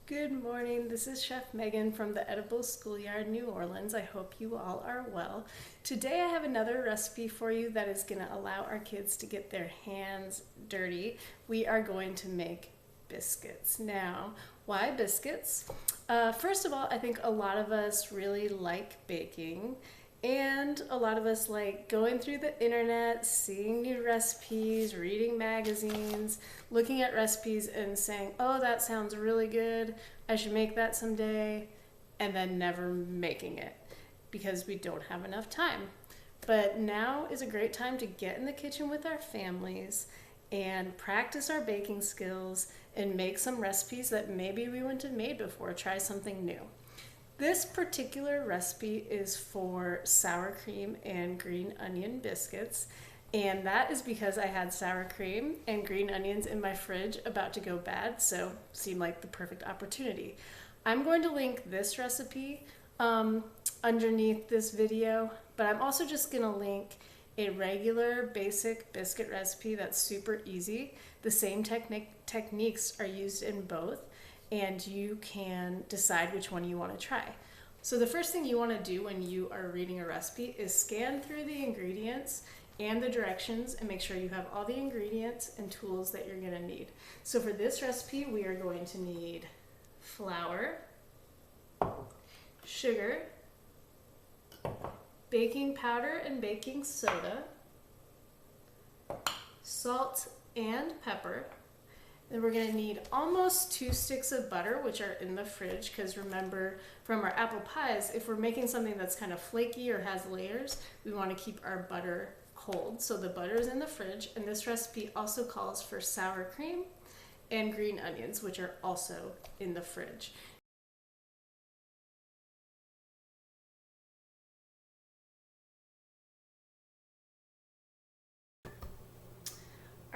Good morning, this is Chef Megan from the Edible Schoolyard, New Orleans. I hope you all are well. Today I have another recipe for you that is going to allow our kids to get their hands dirty. We are going to make biscuits. Now, why biscuits? First of all, I think a lot of us really like baking. And a lot of us like going through the internet, seeing new recipes, reading magazines, looking at recipes and saying, oh, that sounds really good, I should make that someday, and then never making it because we don't have enough time. But now is a great time to get in the kitchen with our families and practice our baking skills and make some recipes that maybe we wouldn't have made before. Try something new. This particular recipe is for sour cream and green onion biscuits, and that is because I had sour cream and green onions in my fridge about to go bad, so seemed like the perfect opportunity. I'm going to link this recipe underneath this video, but I'm also just going to link a regular basic biscuit recipe that's super easy. The same techniques are used in both, and you can decide which one you want to try. So the first thing you want to do when you are reading a recipe is scan through the ingredients and the directions and make sure you have all the ingredients and tools that you're going to need. So for this recipe, we are going to need flour, sugar, baking powder and baking soda, salt and pepper. Then we're going to need almost 2 sticks of butter, which are in the fridge, because remember from our apple pies, if we're making something that's kind of flaky or has layers, we want to keep our butter cold. So the butter is in the fridge, and this recipe also calls for sour cream and green onions, which are also in the fridge.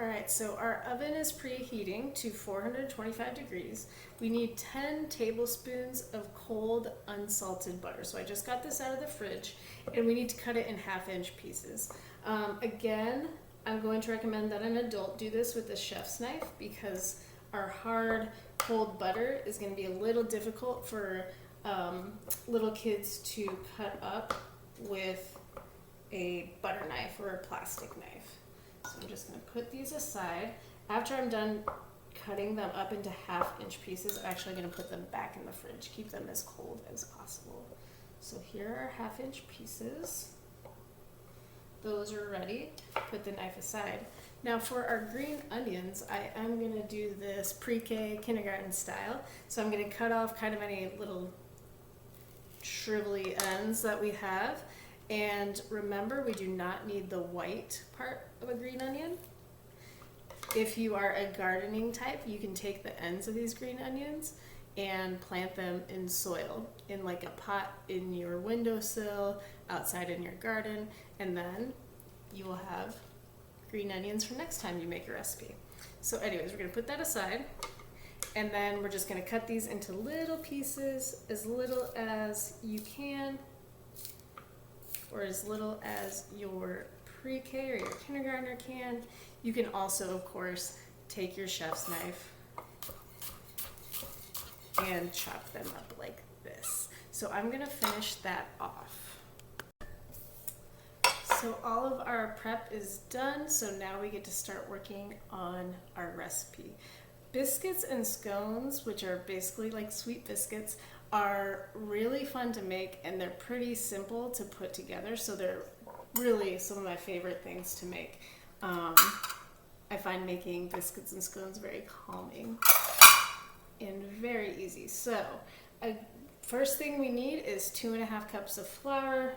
Alright, so our oven is preheating to 425 degrees. We need 10 tablespoons of cold, unsalted butter. So I just got this out of the fridge, and we need to cut it in 1/2-inch pieces. Again, I'm going to recommend that an adult do this with a chef's knife because our hard, cold butter is going to be a little difficult for little kids to cut up with a butter knife or a plastic knife. So I'm just going to put these aside. After I'm done cutting them up into 1/2-inch pieces, I'm actually going to put them back in the fridge. Keep them as cold as possible. So here are 1/2-inch pieces. Those are ready. Put the knife aside. Now for our green onions, I am going to do this pre-K kindergarten style. So I'm going to cut off kind of any little shrivelly ends that we have. And remember, we do not need the white part of a green onion. If you are a gardening type, you can take the ends of these green onions and plant them in soil, in like a pot in your windowsill, outside in your garden, and then you will have green onions for next time you make a recipe. So anyways, we're going to put that aside, and then we're just going to cut these into little pieces, as little as you can, or as little as your pre-K or your kindergartner can. You can also, of course, take your chef's knife and chop them up like this. So I'm gonna finish that off. So all of our prep is done, so now we get to start working on our recipe. Biscuits and scones, which are basically like sweet biscuits, are really fun to make, and they're pretty simple to put together, so they're really some of my favorite things to make. I find making biscuits and scones very calming and very easy. So first thing we need is 2.5 cups of flour.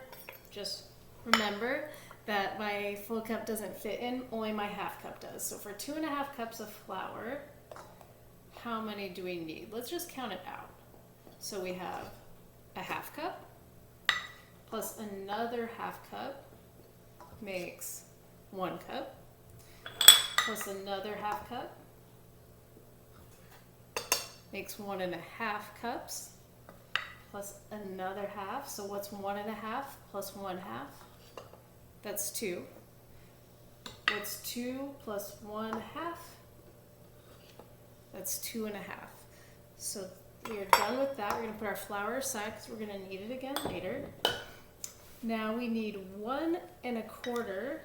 Just remember that my full cup doesn't fit in, only my 1/2 cup does. So for 2.5 cups of flour, how many do we need? Let's just count it out. So we have a 1/2 cup plus another 1/2 cup makes 1 cup, plus another 1/2 cup makes 1.5 cups, plus another 1/2. So what's 1.5 plus 1/2? That's 2. What's 2 plus 1/2? That's 2.5. So We are done with that. We're going to put our flour aside because we're going to need it again later. Now we need 1 1/4 or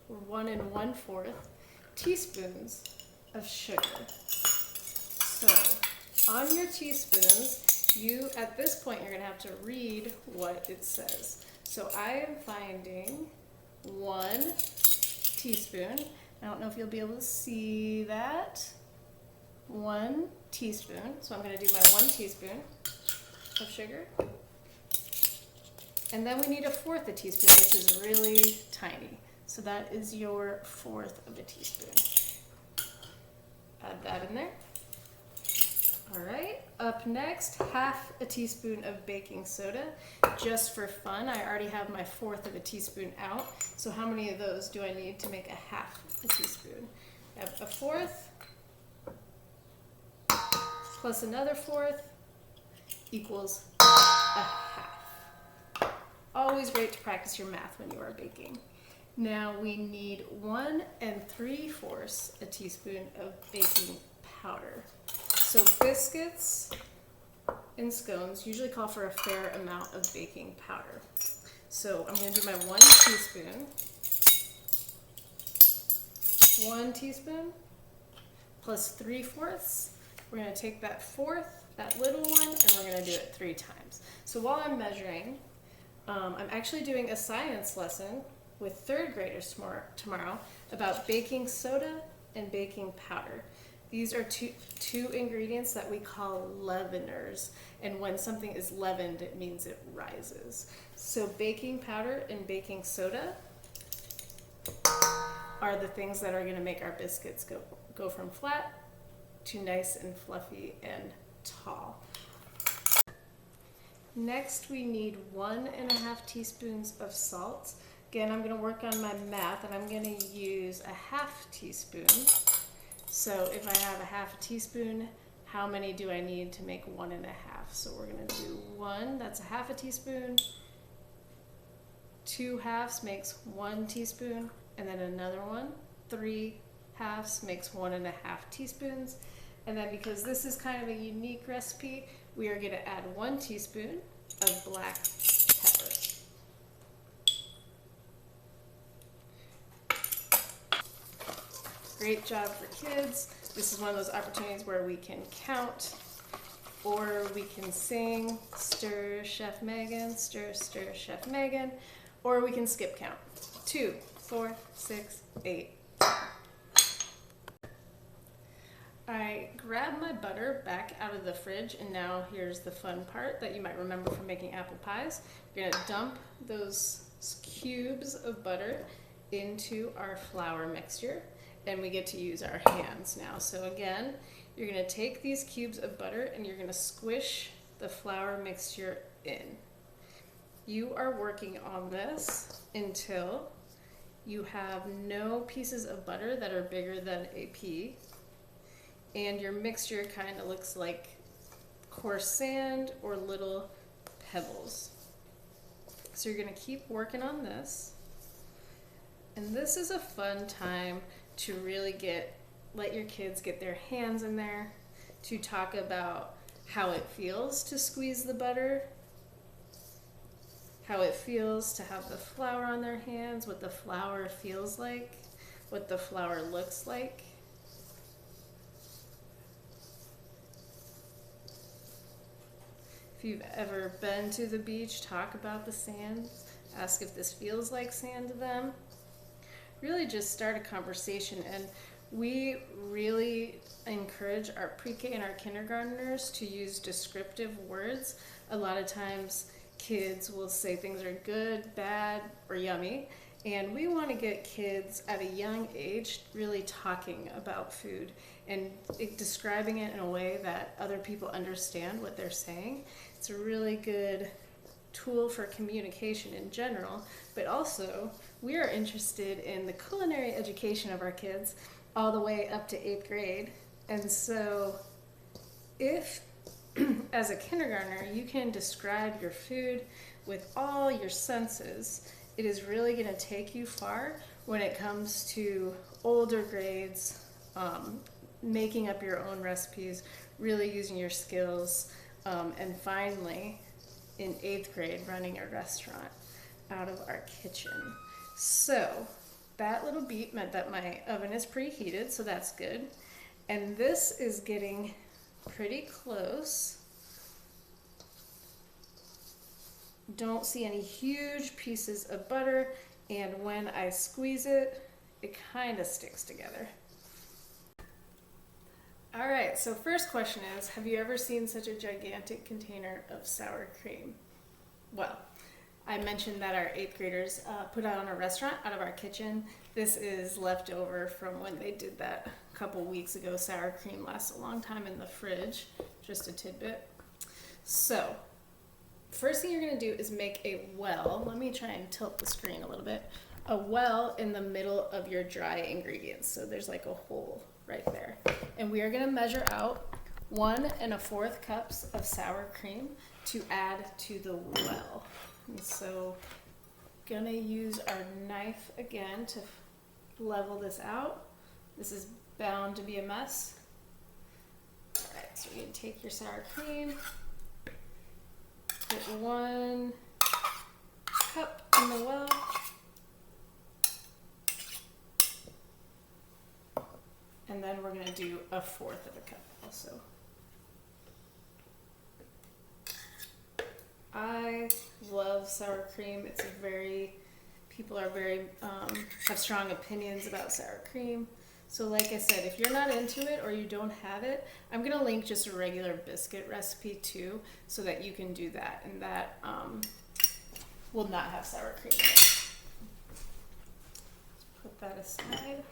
1 1/4 teaspoons of sugar. So on your teaspoons, at this point, you're going to have to read what it says. So I am finding 1 teaspoon. I don't know if you'll be able to see that. 1 teaspoon. So I'm going to do my 1 teaspoon of sugar. And then we need 1/4 teaspoon, which is really tiny. So that is your 1/4 of a teaspoon. Add that in there. All right, up next, 1/2 teaspoon of baking soda. Just for fun, I already have my 1/4 of a teaspoon out. So how many of those do I need to make 1/2 teaspoon? I have 1/4 plus another 1/4 equals 1/2. Always great to practice your math when you are baking. Now we need 1 3/4 teaspoon of baking powder. So biscuits and scones usually call for a fair amount of baking powder. So I'm going to do my 1 teaspoon. 1 teaspoon plus 3/4. We're going to take that 1/4, that little one, and we're going to do it 3 times. So while I'm measuring, I'm actually doing a science lesson with 3rd graders tomorrow about baking soda and baking powder. These are two ingredients that we call leaveners, and when something is leavened, it means it rises. So baking powder and baking soda are the things that are going to make our biscuits go from flat to nice and fluffy and tall. Next, we need 1 1/2 teaspoons of salt. Again, I'm going to work on my math, and I'm going to use 1/2 teaspoon. So if I have 1/2 teaspoon, how many do I need to make 1 1/2? So we're going to do 1, that's 1/2 teaspoon. 2 halves makes 1 teaspoon, and then another one. 3 halves makes 1 1/2 teaspoons. And then because this is kind of a unique recipe, we are going to add 1 teaspoon of black pepper. Great job for kids. This is one of those opportunities where we can count or we can sing, stir, Chef Megan, stir, stir, Chef Megan, or we can skip count. 2, 4, 6, 8. I grabbed my butter back out of the fridge, and now here's the fun part that you might remember from making apple pies. We're going to dump those cubes of butter into our flour mixture, and we get to use our hands now. So again, you're going to take these cubes of butter and you're going to squish the flour mixture in. You are working on this until you have no pieces of butter that are bigger than a pea, and your mixture kind of looks like coarse sand or little pebbles. So you're going to keep working on this. And this is a fun time to really let your kids get their hands in there, to talk about how it feels to squeeze the butter, how it feels to have the flour on their hands, what the flour feels like, what the flour looks like. If you've ever been to the beach, talk about the sand. Ask if this feels like sand to them. Really just start a conversation, and we really encourage our pre-K and our kindergartners to use descriptive words. A lot of times kids will say things are good, bad, or yummy, and we want to get kids at a young age really talking about food and describing it in a way that other people understand what they're saying. It's a really good tool for communication in general, but also we are interested in the culinary education of our kids all the way up to 8th grade. And so if as a kindergartner you can describe your food with all your senses, it is really going to take you far when it comes to older grades, making up your own recipes, really using your skills, and finally, in 8th grade, running a restaurant out of our kitchen. So that little beep meant that my oven is preheated, so that's good. And this is getting pretty close. Don't see any huge pieces of butter, and when I squeeze it, it kind of sticks together. All right, so first question is, have you ever seen such a gigantic container of sour cream? Well, I mentioned that our 8th graders put out on a restaurant out of our kitchen. This is left over from when they did that a couple weeks ago. Sour cream lasts a long time in the fridge, just a tidbit. So, first thing you're gonna do is make a well. Let me try and tilt the screen a little bit. A well in the middle of your dry ingredients. So there's like a hole right there. And we are gonna measure out 1 1/4 cups of sour cream to add to the well. And so gonna use our knife again to level this out. This is bound to be a mess. All right, so you're gonna take your sour cream, put 1 cup in the well. And then we're gonna do 1/4 of a cup also. I love sour cream. It's people are very, have strong opinions about sour cream. So like I said, if you're not into it or you don't have it, I'm gonna link just a regular biscuit recipe too, so that you can do that, and that will not have sour cream in it. Let's put that aside.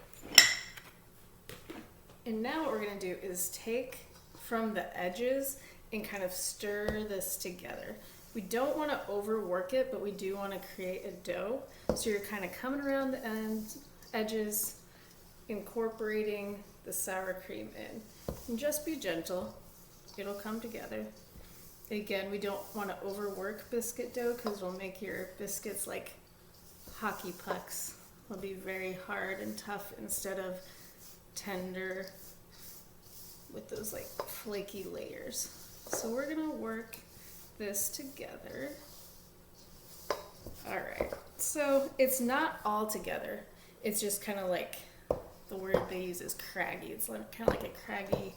And now what we're gonna do is take from the edges and kind of stir this together. We don't want to overwork it, but we do want to create a dough. So you're kind of coming around the edges, incorporating the sour cream in. And just be gentle, it'll come together. Again, we don't want to overwork biscuit dough because it'll make your biscuits like hockey pucks. They'll be very hard and tough instead of tender with those like flaky layers. So we're gonna work this together. All right, so it's not all together. It's just kind of like, the word they use is craggy. It's kind of like a craggy,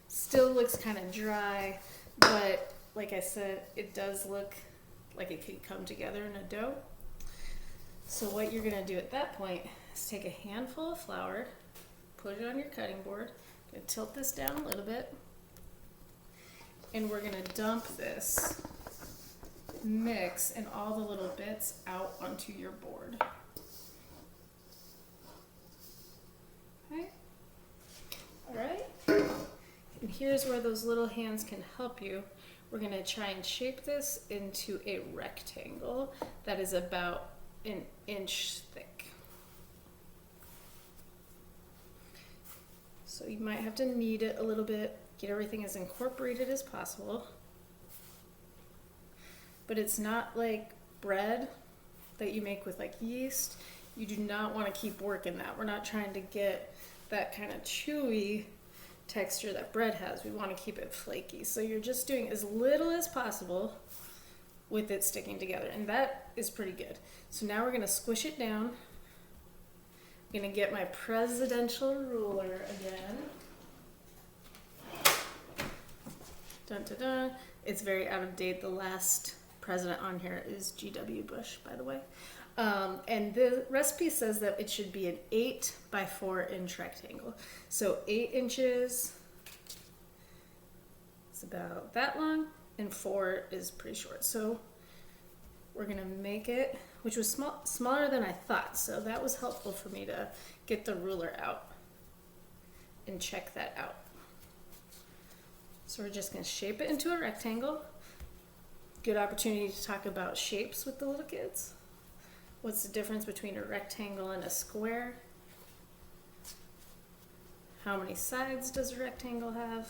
still looks kind of dry, but like I said, it does look like it could come together in a dough. So what you're gonna do at that point is take a handful of flour, put it on your cutting board, gonna tilt this down a little bit, and we're gonna dump this mix and all the little bits out onto your board. Okay, all right, and here's where those little hands can help you. We're gonna try and shape this into a rectangle that is about 1 inch thick. So you might have to knead it a little bit, get everything as incorporated as possible. But it's not like bread that you make with like yeast. You do not want to keep working that. We're not trying to get that kind of chewy texture that bread has. We want to keep it flaky. So you're just doing as little as possible with it sticking together. And that is pretty good. So now we're going to squish it down. I'm going to get my presidential ruler again. Dun, dun, dun. It's very out of date. The last president on here is G.W. Bush, by the way. And the recipe says that it should be an 8 by 4 inch rectangle. So 8 inches is about that long, and 4 is pretty short. So we're gonna make it, which was smaller than I thought. So that was helpful for me to get the ruler out and check that out. So we're just gonna shape it into a rectangle. Good opportunity to talk about shapes with the little kids. What's the difference between a rectangle and a square? How many sides does a rectangle have?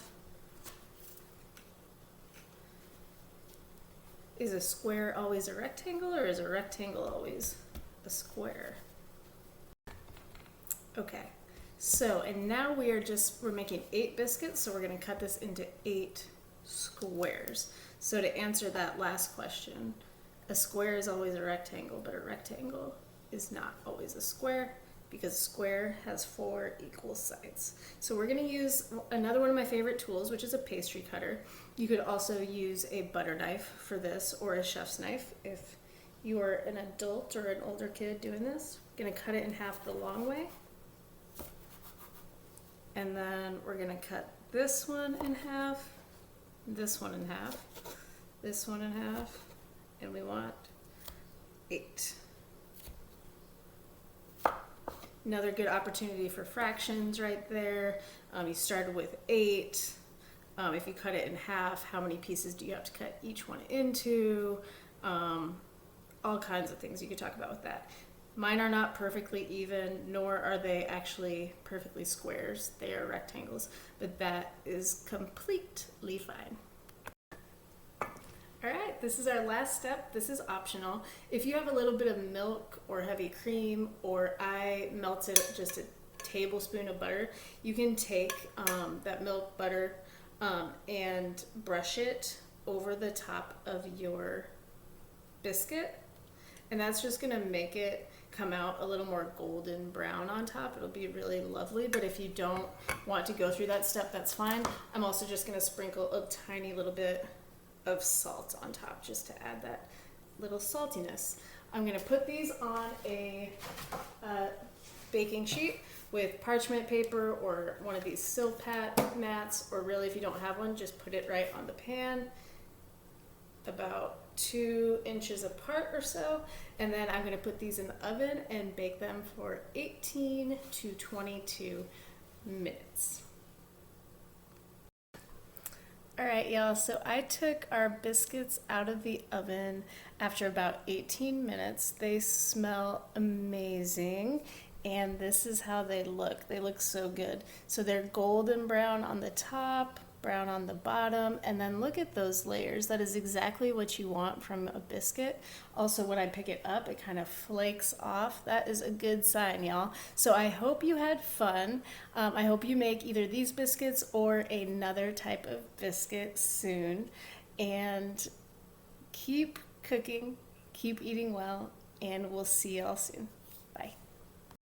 Is a square always a rectangle, or is a rectangle always a square? Okay, So, and now we're making 8 biscuits, so we're gonna cut this into 8 squares. So to answer that last question, a square is always a rectangle, but a rectangle is not always a square because a square has 4 equal sides. So we're gonna use another one of my favorite tools, which is a pastry cutter. You could also use a butter knife for this or a chef's knife if you are an adult or an older kid doing this. I'm gonna cut it in half the long way. And then we're gonna cut this one in half, this one in half, this one in half, and we want 8. Another good opportunity for fractions right there. You started with 8. If you cut it in half, how many pieces do you have to cut each one into? All kinds of things you could talk about with that. Mine are not perfectly even, nor are they actually perfectly squares. They are rectangles, but that is completely fine. All right, this is our last step. This is optional. If you have a little bit of milk or heavy cream, or I melted just a tablespoon of butter, you can take that milk butter and brush it over the top of your biscuit. And that's just gonna make it come out a little more golden brown on top. It'll be really lovely, but if you don't want to go through that step, that's fine. I'm also just gonna sprinkle a tiny little bit of salt on top just to add that little saltiness. I'm gonna put these on a baking sheet with parchment paper or one of these Silpat mats, or really if you don't have one, just put it right on the pan, about 2 inches apart or so, and then I'm going to put these in the oven and bake them for 18 to 22 minutes. All right, y'all, so I took our biscuits out of the oven after about 18 minutes. They smell amazing, and this is how they look. They look so good. So they're golden brown on the top, brown on the bottom, and then look at those layers. That is exactly what you want from a biscuit. Also, when I pick it up, it kind of flakes off. That is a good sign, y'all. So I hope you had fun. I hope you make either these biscuits or another type of biscuit soon. And keep cooking, keep eating well, and we'll see y'all soon.